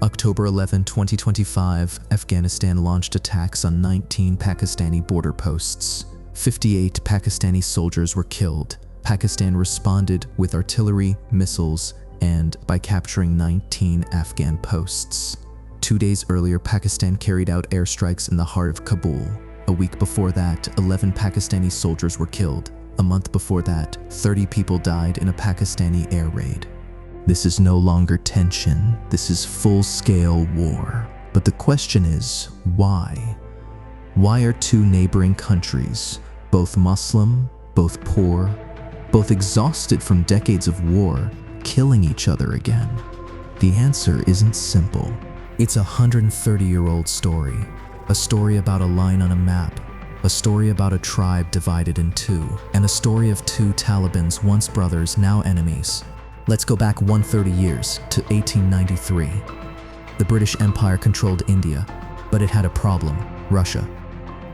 October 11, 2025, Afghanistan launched attacks on 19 Pakistani border posts. 58 Pakistani soldiers were killed. Pakistan responded with artillery, missiles, and by capturing 19 Afghan posts. 2 days earlier, Pakistan carried out airstrikes in the heart of Kabul. A week before that, 11 Pakistani soldiers were killed. A month before that, 30 people died in a Pakistani air raid. This is no longer tension, this is full-scale war. But the question is, why? Why are two neighboring countries, both Muslim, both poor, both exhausted from decades of war, killing each other again? The answer isn't simple. It's a 130-year-old story. A story about a line on a map. A story about a tribe divided in two. And a story of two Talibans, once brothers, now enemies. Let's go back 130 years to 1893. The British Empire controlled India, but it had a problem: Russia.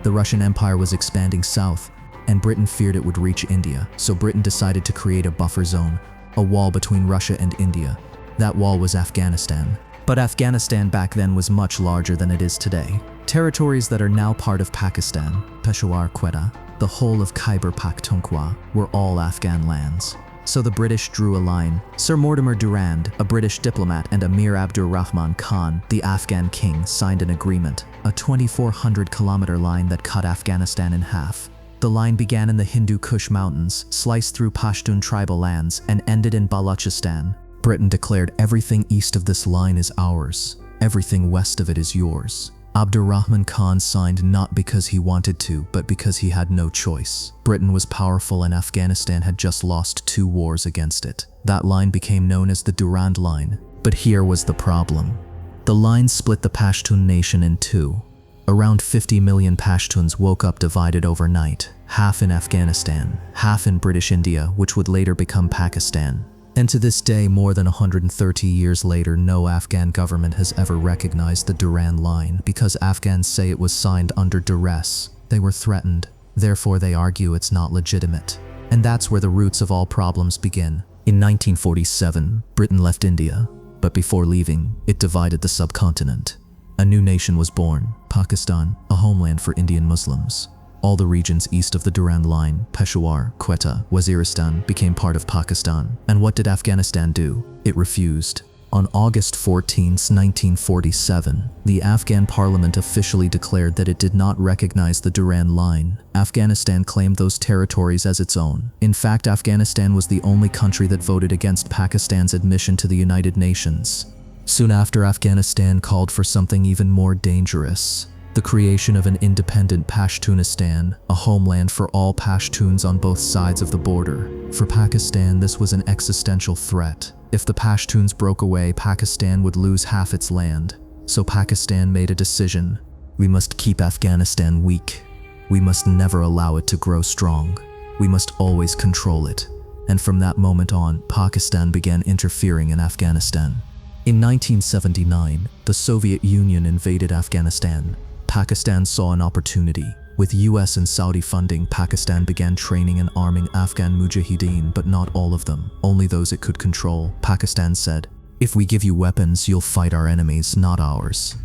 The Russian Empire was expanding south, and Britain feared it would reach India, so Britain decided to create a buffer zone, a wall between Russia and India. That wall was Afghanistan. But Afghanistan back then was much larger than it is today. Territories that are now part of Pakistan, Peshawar, Quetta, the whole of Khyber Pakhtunkhwa, were all Afghan lands. So the British drew a line. Sir Mortimer Durand, a British diplomat, and Amir Abdur Rahman Khan, the Afghan king, signed an agreement, a 2,400-kilometer line that cut Afghanistan in half. The line began in the Hindu Kush Mountains, sliced through Pashtun tribal lands, and ended in Balochistan. Britain declared, everything east of this line is ours, everything west of it is yours. Abdurrahman Khan signed not because he wanted to, but because he had no choice. Britain was powerful and Afghanistan had just lost 2 wars against it. That line became known as the Durand Line. But here was the problem. The line split the Pashtun nation in two. Around 50 million Pashtuns woke up divided overnight, half in Afghanistan, half in British India, which would later become Pakistan. And to this day, more than 130 years later, no Afghan government has ever recognized the Durand Line because Afghans say it was signed under duress. They were threatened, therefore they argue it's not legitimate. And that's where the roots of all problems begin. In 1947, Britain left India, but before leaving, it divided the subcontinent. A new nation was born, Pakistan, a homeland for Indian Muslims. All the regions east of the Durand Line, Peshawar, Quetta, Waziristan, became part of Pakistan. And what did Afghanistan do? It refused. On August 14, 1947, the Afghan parliament officially declared that it did not recognize the Durand Line. Afghanistan claimed those territories as its own. In fact, Afghanistan was the only country that voted against Pakistan's admission to the United Nations. Soon after, Afghanistan called for something even more dangerous: the creation of an independent Pashtunistan, a homeland for all Pashtuns on both sides of the border. For Pakistan, this was an existential threat. If the Pashtuns broke away, Pakistan would lose half its land. So Pakistan made a decision. We must keep Afghanistan weak. We must never allow it to grow strong. We must always control it. And from that moment on, Pakistan began interfering in Afghanistan. In 1979, the Soviet Union invaded Afghanistan. Pakistan saw an opportunity. With US and Saudi funding, Pakistan began training and arming Afghan mujahideen, but not all of them, only those it could control. Pakistan said, "If we give you weapons, you'll fight our enemies, not ours."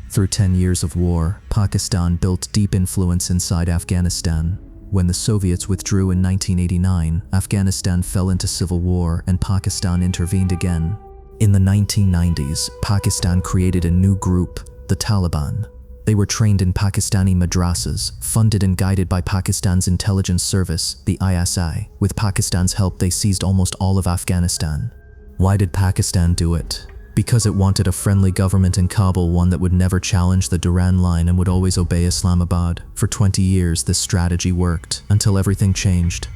Through 10 years of war, Pakistan built deep influence inside Afghanistan. When the Soviets withdrew in 1989, Afghanistan fell into civil war and Pakistan intervened again. In the 1990s, Pakistan created a new group, the Taliban. They were trained in Pakistani madrasas, funded and guided by Pakistan's intelligence service, the ISI. With Pakistan's help, they seized almost all of Afghanistan. Why did Pakistan do it? Because it wanted a friendly government in Kabul, one that would never challenge the Durand Line and would always obey Islamabad. For 20 years, this strategy worked, until everything changed.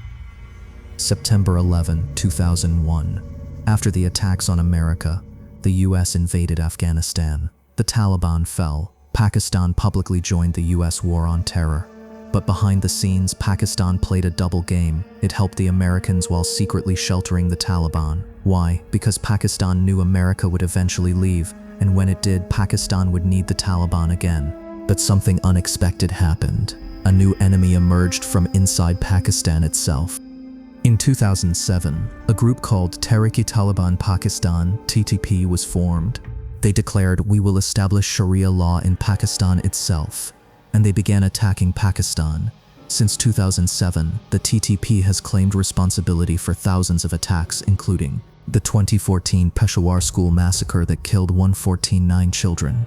September 11, 2001. After the attacks on America, the US invaded Afghanistan. The Taliban fell. Pakistan publicly joined the US war on terror. But behind the scenes, Pakistan played a double game. It helped the Americans while secretly sheltering the Taliban. Why? Because Pakistan knew America would eventually leave, and when it did, Pakistan would need the Taliban again. But something unexpected happened. A new enemy emerged from inside Pakistan itself. In 2007, a group called Tehrik-e-Taliban Pakistan (TTP) was formed. They declared, "We will establish Sharia law in Pakistan itself," and they began attacking Pakistan. Since 2007, the TTP has claimed responsibility for thousands of attacks, including the 2014 Peshawar school massacre that killed 149 children,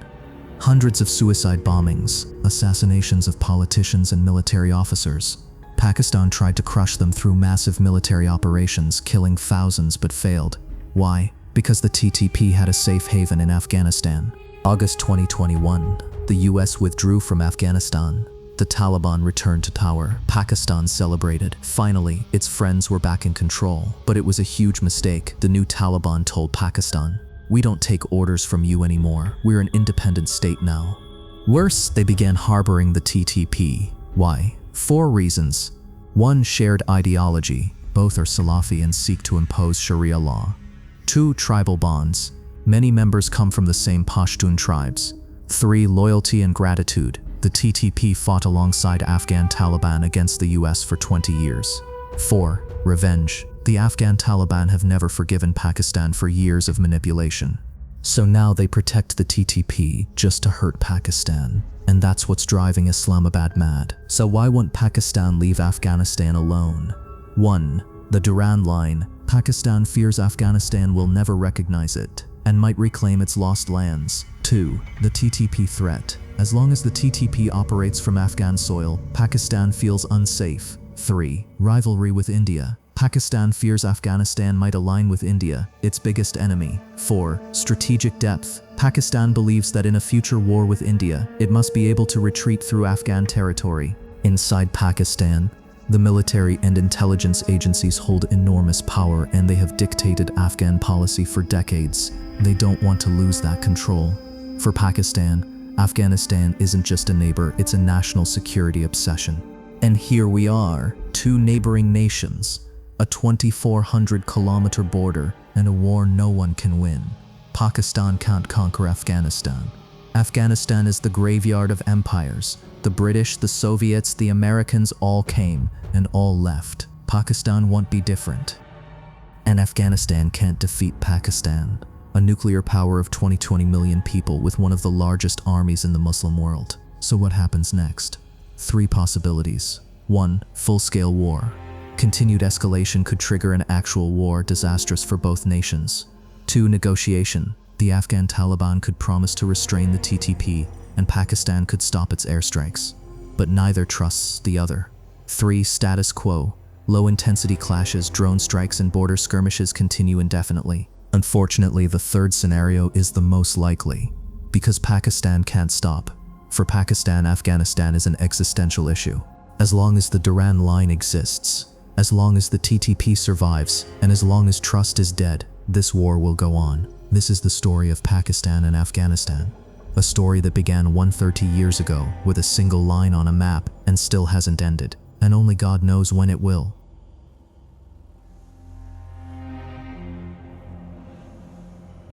hundreds of suicide bombings, assassinations of politicians and military officers. Pakistan tried to crush them through massive military operations, killing thousands but failed. Why? Because the TTP had a safe haven in Afghanistan. August 2021, the US withdrew from Afghanistan. The Taliban returned to power. Pakistan celebrated. Finally, its friends were back in control. But it was a huge mistake. The new Taliban told Pakistan, "We don't take orders from you anymore. We're an independent state now." Worse, they began harboring the TTP. Why? 4 reasons. 1. Shared ideology. Both are Salafi and seek to impose Sharia law. 2. Tribal bonds. Many members come from the same Pashtun tribes. 3. Loyalty and gratitude. The TTP fought alongside Afghan Taliban against the US for 20 years. 4. Revenge. The Afghan Taliban have never forgiven Pakistan for years of manipulation. So now they protect the TTP just to hurt Pakistan. And that's what's driving Islamabad mad. So why won't Pakistan leave Afghanistan alone? 1. The Durand Line. Pakistan fears Afghanistan will never recognize it and might reclaim its lost lands. 2. The TTP threat. As long as the TTP operates from Afghan soil, Pakistan feels unsafe. 3. Rivalry with India. Pakistan fears Afghanistan might align with India, its biggest enemy. 4. Strategic depth. Pakistan believes that in a future war with India, it must be able to retreat through Afghan territory. Inside Pakistan, the military and intelligence agencies hold enormous power, and they have dictated Afghan policy for decades. They don't want to lose that control. For Pakistan, Afghanistan isn't just a neighbor, it's a national security obsession. And here we are, 2 neighboring nations, a 2,400-kilometer border, and a war no one can win. Pakistan can't conquer Afghanistan. Afghanistan is the graveyard of empires. The British, the Soviets, the Americans all came and all left. Pakistan won't be different. And Afghanistan can't defeat Pakistan, a nuclear power of 20 million people with one of the largest armies in the Muslim world. So what happens next? 3 possibilities. 1. Full-scale war. Continued escalation could trigger an actual war, disastrous for both nations. 2. Negotiation. The Afghan Taliban could promise to restrain the TTP, and Pakistan could stop its airstrikes. But neither trusts the other. 3. Status quo. Low-intensity clashes, drone strikes, and border skirmishes continue indefinitely. Unfortunately, the third scenario is the most likely, because Pakistan can't stop. For Pakistan, Afghanistan is an existential issue. As long as the Durand Line exists, as long as the TTP survives, and as long as trust is dead, this war will go on. This is the story of Pakistan and Afghanistan. A story that began 130 years ago with a single line on a map and still hasn't ended. And only God knows when it will.